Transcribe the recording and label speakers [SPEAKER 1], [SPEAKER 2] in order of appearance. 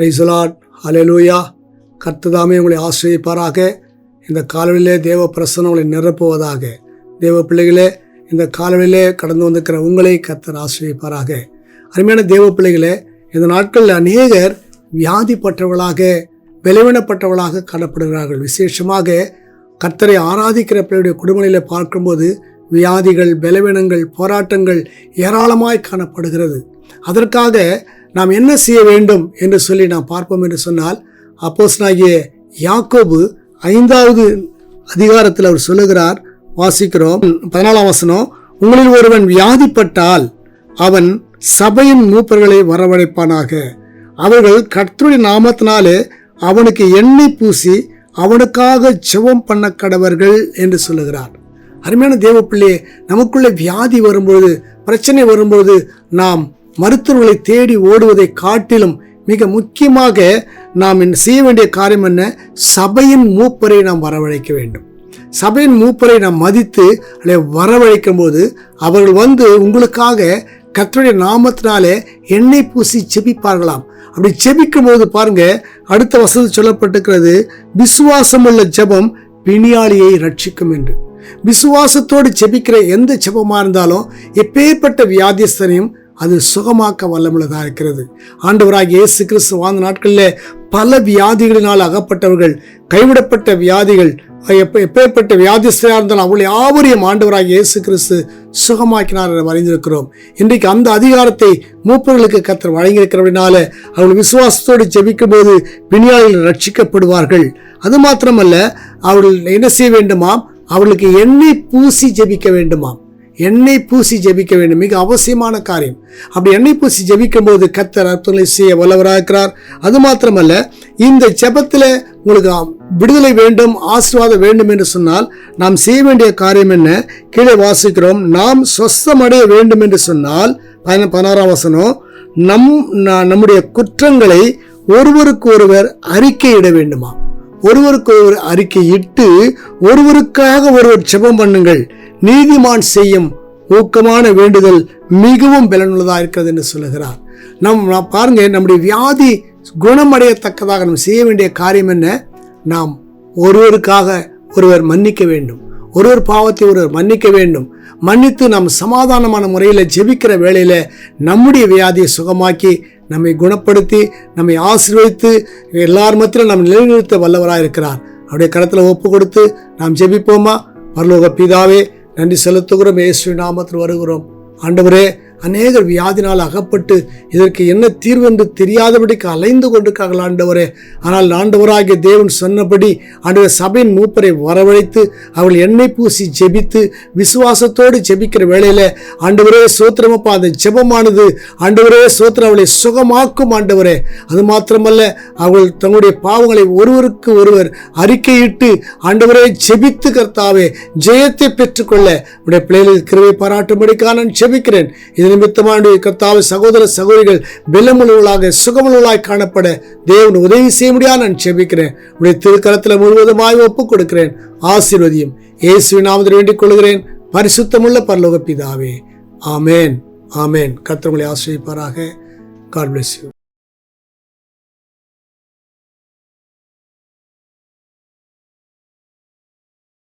[SPEAKER 1] Praise the Lord. ஹல்லேலூயா. கர்த்தர் உங்களை ஆசீர்வதிப்பாராக. இந்த காலவெளியிலே தேவ பிரசன்னம் உங்களை நிரப்புவதாக. தேவ பிள்ளைகளே, இந்த காலவெளியிலே கடந்து வந்திருக்கிற உங்களை கர்த்தர் ஆசீர்வதிப்பாராக. அருமையான தேவ பிள்ளைகளே, இந்த நாட்களில் அநேகர் வியாதிப்பட்டவர்களாக பலவீனப்பட்டவர்களாக காணப்படுகிறார்கள். விசேஷமாக கர்த்தரை ஆராதிக்கிற பிள்ளையுடைய குடும்பங்களில் பார்க்கும்போது வியாதிகள், பலவீனங்கள், போராட்டங்கள் ஏராளமாய் காணப்படுகிறது. அதற்காக நாம் என்ன செய்ய வேண்டும் என்று சொல்லி நாம் பார்ப்போம் என்று சொன்னால், அப்போஸ்தலனாகிய யாக்கோபு 5வது அதிகாரத்தில் அவர் சொல்லுகிறார். வாசிக்கிறோம் 14ஆம் வசனம். உங்களில் ஒருவன் வியாதிப்பட்டால் அவன் சபையின் மூப்பர்களை வரவழைப்பானாக. அவர்கள் கர்த்தருடைய நாமத்தினாலே அவனுக்கு எண்ணெய் பூசி அவனுக்காக ஜெபம் பண்ண கடவர்கள் என்று சொல்லுகிறார். அருமையான தேவ பிள்ளையே, நமக்குள்ள வியாதி வரும்பொழுது, பிரச்சனை வரும்பொழுது நாம் மருத்துவர்களை தேடி ஓடுவதை காட்டிலும் மிக முக்கியமாக நாம் செய்ய வேண்டிய காரியம் என்ன? சபையின் மூப்பரை நாம் வரவழைக்க வேண்டும். சபையின் மூப்பரை நாம் மதித்து அதை வரவழைக்கும் போது அவர்கள் வந்து உங்களுக்காக கர்த்தருடைய நாமத்தினாலே எண்ணெய் பூசி செபிப்பார்களாம். அப்படி செபிக்கும் போது பாருங்க, அடுத்த வசனம் சொல்லப்பட்டிருக்கிறது, விசுவாசம் உள்ள ஜெபம் பிணியாளியை ரட்சிக்கும் என்று. விசுவாசத்தோடு செபிக்கிற எந்த ஜெபமா இருந்தாலும் எப்பேற்பட்ட வியாதிஸ்தனையும் அது சுகமாக்க வல்லமுள்ளதாக இருக்கிறது. ஆண்டவராகிய இயேசு கிறிஸ்து வாழ்ந்த நாட்களில் பல வியாதிகளினால் அகப்பட்டவர்கள், கைவிடப்பட்ட வியாதிகள், எப்பேற்பட்ட வியாதிஸ்தராக இருந்தாலும் அவளை யாவரையும் ஆண்டவராகிய இயேசு கிறிஸ்து சுகமாக்கினார் என வரைந்திருக்கிறோம். இன்றைக்கு அந்த அதிகாரத்தை மூப்பர்களுக்கு கர்த்தர் வழங்கியிருக்கிறபடினால அவர்கள் விசுவாசத்தோடு ஜெபிக்கும் போது பிணியாளிகள் ரட்சிக்கப்படுவார்கள். அது மாத்திரமல்ல, அவர்கள் என்ன செய்ய வேண்டுமாம்? அவர்களுக்கு எண்ணெய் பூசி ஜெபிக்க வேண்டுமாம். எண்ணெய் பூசி ஜெபிக்க வேண்டும், மிக அவசியமான காரியம். அப்படி எண்ணெய் பூசி ஜெபிக்கும் போது கர்த்தர் அற்புதங்களை செய்ய வல்லவராக இருக்கிறார். அது மாத்திரமல்ல, இந்த ஜெபத்தில் உங்களுக்கு விடுதலை வேண்டும், ஆசீர்வாதம் வேண்டும் என்று சொன்னால் நாம் செய்ய வேண்டிய காரியம் என்ன? கீழே வாசிக்கிறோம். நாம் சொஸ்தமடைய வேண்டும் என்று சொன்னால் 16ஆம் வசனம், நம்முடைய குற்றங்களை ஒருவருக்கு ஒருவர் அறிக்கையிட வேண்டுமா? ஒருவருக்கு ஒருவர் அறிக்கையிட்டு ஒருவருக்காக ஒருவர் ஜெபம் பண்ணுங்கள். நீதிமான் செய்யும் ஊக்கமான வேண்டுதல் மிகவும் பலனுள்ளதாக இருக்கிறது என்று சொல்லுகிறார். பாருங்க, நம்முடைய வியாதி குணமடையத்தக்கதாக நாம் செய்ய வேண்டிய காரியம் என்ன? நாம் ஒருவருக்காக ஒருவர் மன்னிக்க வேண்டும். ஒருவர் பாவத்தை ஒருவர் மன்னிக்க வேண்டும். மன்னித்து நாம் சமாதானமான முறையில் ஜெபிக்கிற வேளையில் நம்முடைய வியாதியை சுகமாக்கி நம்மை குணப்படுத்தி நம்மை ஆசீர்வதித்து எல்லார் மத்தியிலும் நாம் நிலைநிறுத்த வல்லவராக இருக்கிறார். அவருடைய கரத்தில் ஒப்பு கொடுத்து நாம் ஜெபிப்போமா? பரலோக பிதாவே, நன்றி செலுத்துகிறோம். இயேசுவின் நாமத்தில் வருகிறோம். ஆண்டவரே, அநேகர் வியாதினால் அகப்பட்டு இதற்கு என்ன தீர்வு என்று தெரியாதபடிக்கு அலைந்து கொண்டிருக்கார்கள் ஆண்டவரே. ஆனால் ஆண்டவராகிய தேவன் சொன்னபடி ஆண்டவர் சபையின் மூப்பரை வரவழைத்து அவர்கள் எண்ணெய் பூசி ஜெபித்து விசுவாசத்தோடு ஜெபிக்கிற வேளையில் ஆண்டவரே சோத்திரமப்பா, அந்த ஜெபமானது ஆண்டவரே சோத்திரம் அவளை சுகமாக்கும் ஆண்டவரே. அது மாத்திரமல்ல, அவர்கள் தங்களுடைய பாவங்களை ஒருவருக்கு ஒருவர் அறிக்கையிட்டு ஆண்டவரே ஜெபித்து கர்த்தாவே ஜெயத்தை பெற்றுக்கொள்ள உடைய பிள்ளைகளுக்கு கிருபை பாராட்டும்படிக்காக நான் ஜெபிக்கிறேன். இது நிமித்தமாக கர்த்தாவே சகோதர சகோதரிகள் பலமுள்ளவர்களாக சுகமுள்ளவர்களாய் காணப்பட தேவன் உதவி செய்ய முடியாது நான் ஜெபிக்கிறேன். உடைய திருக்கரத்தில் முழுவதுமாய் ஒப்புக் கொடுக்கிறேன். ஆசீர்வதியும். இயேசுவின் நாமத்தில் வேண்டிக் கொள்கிறேன். பரிசுத்தமுள்ள பரலோக பிதாவே, ஆமேன், ஆமேன். கர்த்தர் உங்களை ஆசீர்வதிப்பாராக. God bless you.